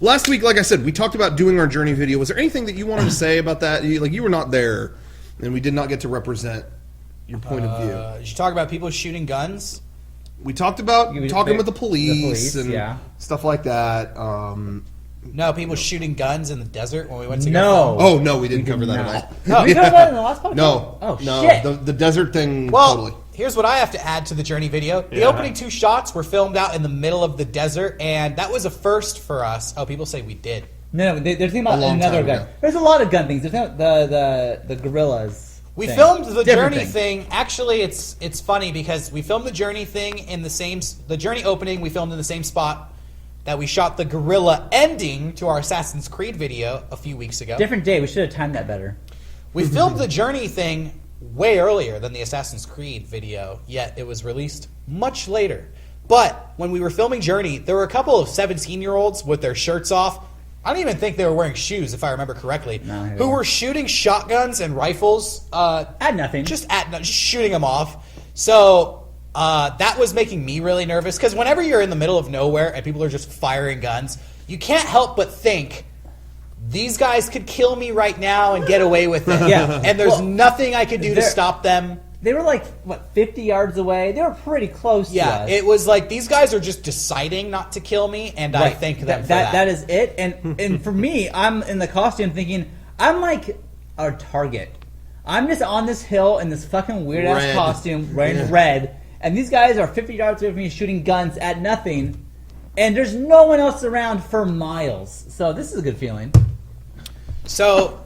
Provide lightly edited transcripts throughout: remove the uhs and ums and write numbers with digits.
last week, like I said, we talked about doing our Journey video. Was there anything that you wanted to say about that? You were not there, and we did not get to represent your point of view. Did you talk about people shooting guns? We talked about talking with the police and stuff like that. No, people shooting guns in the desert when we went to go film. Oh, no, we didn't cover that at all. No. We covered that in the last podcast? No. Oh, no. shit. The desert thing, well, totally. Here's what I have to add to the Journey video. The opening 2 shots were filmed out in the middle of the desert, and that was a first for us. Oh, people say we did. No, they're thinking about another gun. There's a lot of gun things. There's the gorillas. We filmed the Journey thing. Actually, it's funny because we filmed the Journey thing in the Journey opening. We filmed in the same spot that we shot the gorilla ending to our Assassin's Creed video a few weeks ago. Different day. We should have timed that better. We filmed the Journey thing way earlier than the Assassin's Creed video, yet it was released much later. But when we were filming Journey, there were a couple of 17-year-olds with their shirts off. I don't even think they were wearing shoes, if I remember correctly, who were shooting shotguns and rifles. At nothing. Just shooting them off. So that was making me really nervous, because whenever you're in the middle of nowhere and people are just firing guns, you can't help but think, these guys could kill me right now and get away with it. And there's nothing I could do to stop them. They were like, 50 yards away? They were pretty close to us. It was like, these guys are just deciding not to kill me, and I thank them for that. That is it. And for me, I'm in the costume thinking, I'm like a target. I'm just on this hill in this fucking weird-ass costume, wearing red, and these guys are 50 yards away from me shooting guns at nothing, and there's no one else around for miles. So this is a good feeling. So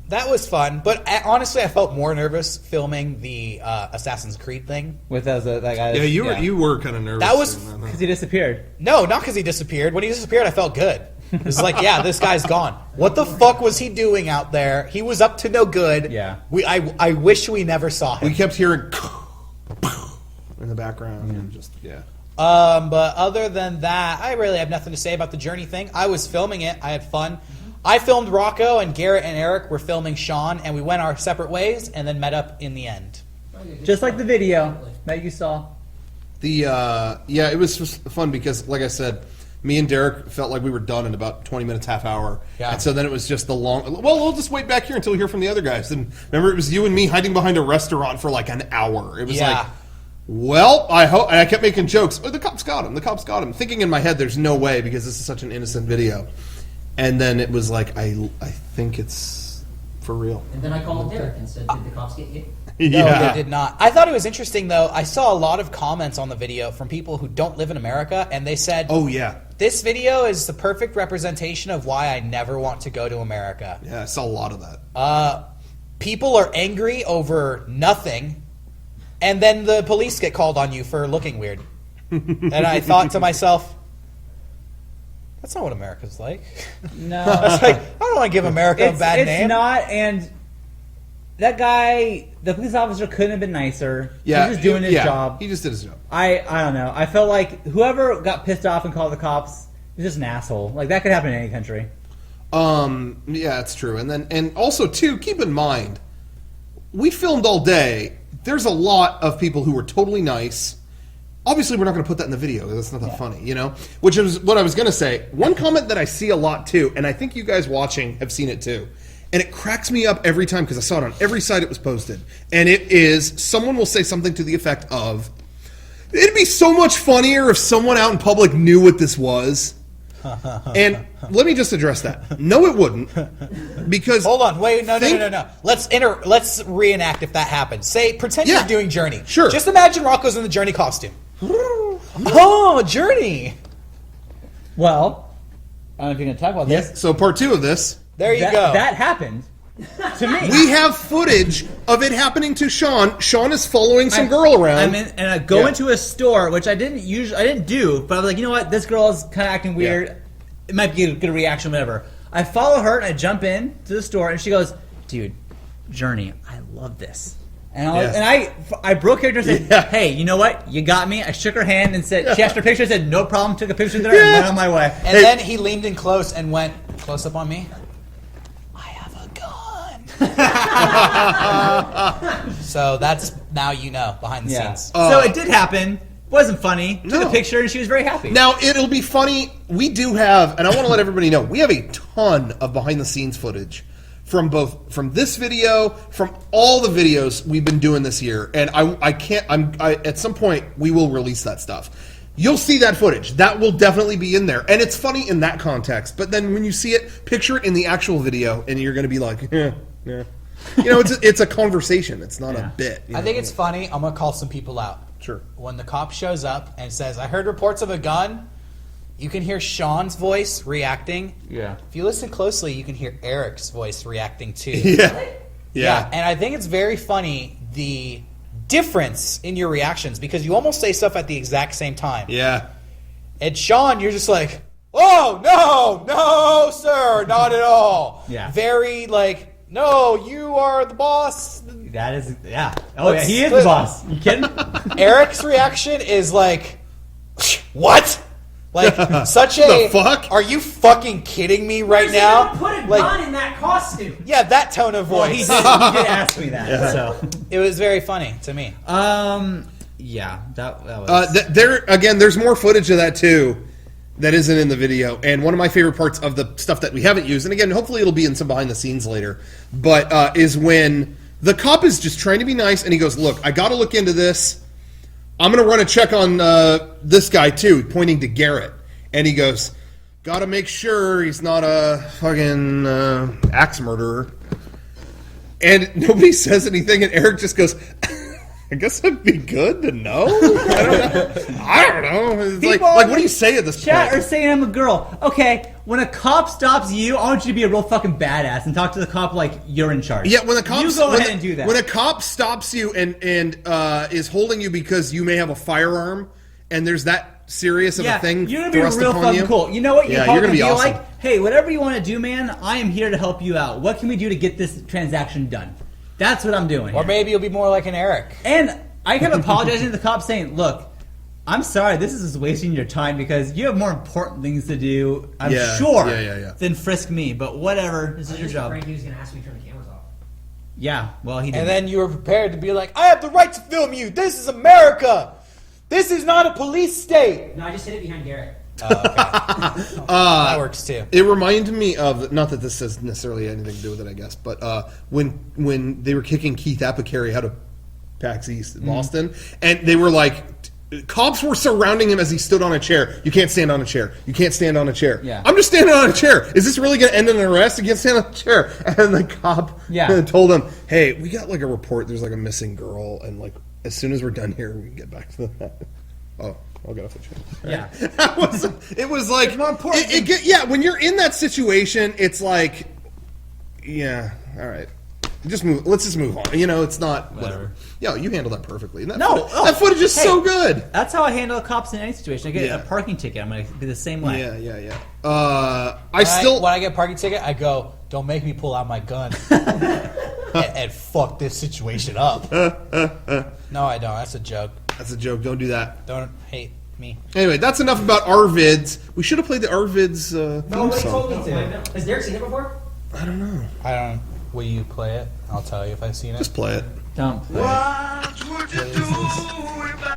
that was fun, but honestly, I felt more nervous filming the Assassin's Creed thing with that guy. Yeah, you were kind of nervous. That was because he disappeared. No, not because he disappeared. When he disappeared, I felt good. It was like, yeah, this guy's gone. What the fuck was he doing out there? He was up to no good. Yeah. I wish we never saw him. We kept hearing in the background and just But other than that, I really have nothing to say about the Journey thing. I was filming it. I had fun. I filmed Rocco, and Garrett and Eric were filming Sean, and we went our separate ways and then met up in the end. Just like the video that you saw. It was just fun because, like I said, me and Derrick felt like we were done in about 20 minutes, half hour. Yeah. And so then it was just we'll just wait back here until we hear from the other guys. And remember, it was you and me hiding behind a restaurant for like an hour. It was like, well, I hope. And I kept making jokes. Oh, the cops got him. The cops got him. Thinking in my head, there's no way because this is such an innocent video. And then it was like, I think it's for real. And then I called Derrick and said, did the cops get you? No, they did not. I thought it was interesting, though. I saw a lot of comments on the video from people who don't live in America, and they said, oh, yeah, this video is the perfect representation of why I never want to go to America. Yeah, I saw a lot of that. People are angry over nothing, and then the police get called on you for looking weird. And I thought to myself, that's not what America's like. No. I was like, I don't want to give America a bad name. It's not, and that guy, the police officer, couldn't have been nicer. Yeah, he was just doing his job. He just did his job. I don't know. I felt like whoever got pissed off and called the cops is just an asshole. Like, that could happen in any country. Yeah, it's true. And also, too, keep in mind, we filmed all day. There's a lot of people who were totally nice. Obviously, we're not going to put that in the video. That's not that funny, you know? Which is what I was going to say. One comment that I see a lot, too, and I think you guys watching have seen it, too, and it cracks me up every time because I saw it on every site it was posted, and it is, someone will say something to the effect of, it'd be so much funnier if someone out in public knew what this was. And let me just address that. No, it wouldn't. Because hold on, wait, no. Let's reenact if that happens. Pretend you're doing Journey. Sure. Just imagine Rocco's in the Journey costume. Oh, Journey. Well, I don't know if you're going to talk about this. So part 2 of this. There you go. That happened to me. We have footage of it happening to Sean. Sean is following some girl around. I go into a store, which I didn't do, but I was like, you know what? This girl is kind of acting weird. Yeah. It might be a good reaction, whatever. I follow her and I jump in to the store, and she goes, "Dude, Journey, I love this." And I broke character and said, "Hey, you know what? You got me." I shook her hand and said, she asked her picture. I said, "No problem." Took a picture there and went on my way. And then he leaned in close and went close up on me. So that's now behind the scenes. So it did happen. Wasn't funny. Took No. a picture and she was very happy. Now, it'll be funny. We do have, and I want to let everybody know, we have a ton of behind-the-scenes footage from this video, from all the videos we've been doing this year. And at some point, we will release that stuff. You'll see that footage. That will definitely be in there. And it's funny in that context. But then when you see it, picture it in the actual video, and you're going to be like, yeah. It's a conversation. It's not a bit. I think it's funny. I'm going to call some people out. Sure. When the cop shows up and says, I heard reports of a gun, you can hear Sean's voice reacting. Yeah. If you listen closely, you can hear Eric's voice reacting too. Yeah. And I think it's very funny, the difference in your reactions, because you almost say stuff at the exact same time. Yeah. And Sean, you're just like, oh, no, sir, not at all. Yeah. Very like, no, you are the boss. That is, yeah. Oh, yeah, he is the boss. You kidding? Eric's reaction is like, what? Like, such a, The fuck? Are you fucking kidding me right now? Put a Like, gun in that costume. yeah, that tone of Well, he voice. did ask me that, so. It was very funny to me. Yeah, that was... There's more footage of that too that isn't in the video. And one of my favorite parts of the stuff that we haven't used, and again, hopefully it'll be in some behind the scenes later, but is when the cop is just trying to be nice and he goes, look, I got to look into this. I'm going to run a check on this guy too, pointing to Garrett. And he goes, got to make sure he's not a fucking axe murderer. And nobody says anything, and Eric just goes, I guess it'd be good to know. I don't know. It's like what do you say at this Chat point? are saying I'm a girl. Okay, when a cop stops you, I want you to be a real fucking badass and talk to the cop like you're in charge. Yeah, when the cop you go ahead and do that. When a cop stops you and is holding you because you may have a firearm, and there's that serious of a thing you're gonna be thrust real upon fucking you. cool. You know what? You're you're gonna be awesome. like, hey, whatever you want to do, man. I am here to help you out. What can we do to get this transaction done? That's what I'm doing. Or here. maybe you'll be more like an Eric. And I kept apologizing to the cop saying, look, I'm sorry, this is just wasting your time because you have more important things to do, I'm sure, than frisk me. But whatever, this is your job. Frank, he was going to ask me to turn the cameras off. Yeah, well, he didn't. And then you were prepared to be like, I have the right to film you. This is America. This is not a police state. No, I just hid it behind Garrett. That works too. It reminded me of, not that this has necessarily anything to do with it, I guess, but when they were kicking Keith Apicary out of PAX East in Boston, and they were like, cops were surrounding him as he stood on a chair. You can't stand on a chair. You can't stand on a chair. Yeah. I'm just standing on a chair. Is this really going to end in an arrest? You can't stand on a chair. And the cop told him, hey, we got like a report. There's like a missing girl, and like as soon as we're done here, we can get back to that. Oh, I'll get off the chair. Yeah. It was like, more important. When you're in that situation, it's like, yeah, all right. Let's just move on. You know, it's not whatever. Yeah, you handled that perfectly. And that footage is so good. That's how I handle cops in any situation. I get a parking ticket, I'm going to be the same way. Yeah. When I get a parking ticket, I go, don't make me pull out my gun and fuck this situation up. No, I don't. That's a joke. That's a joke. Don't do that. Don't hate me. Anyway, that's enough about our vids. We should have played the our vids theme Nobody told song. me to. Has Derek seen it before? I don't know. I don't. Will you play it? I'll tell you if I've seen it. Just play it. Don't play. What would you do if I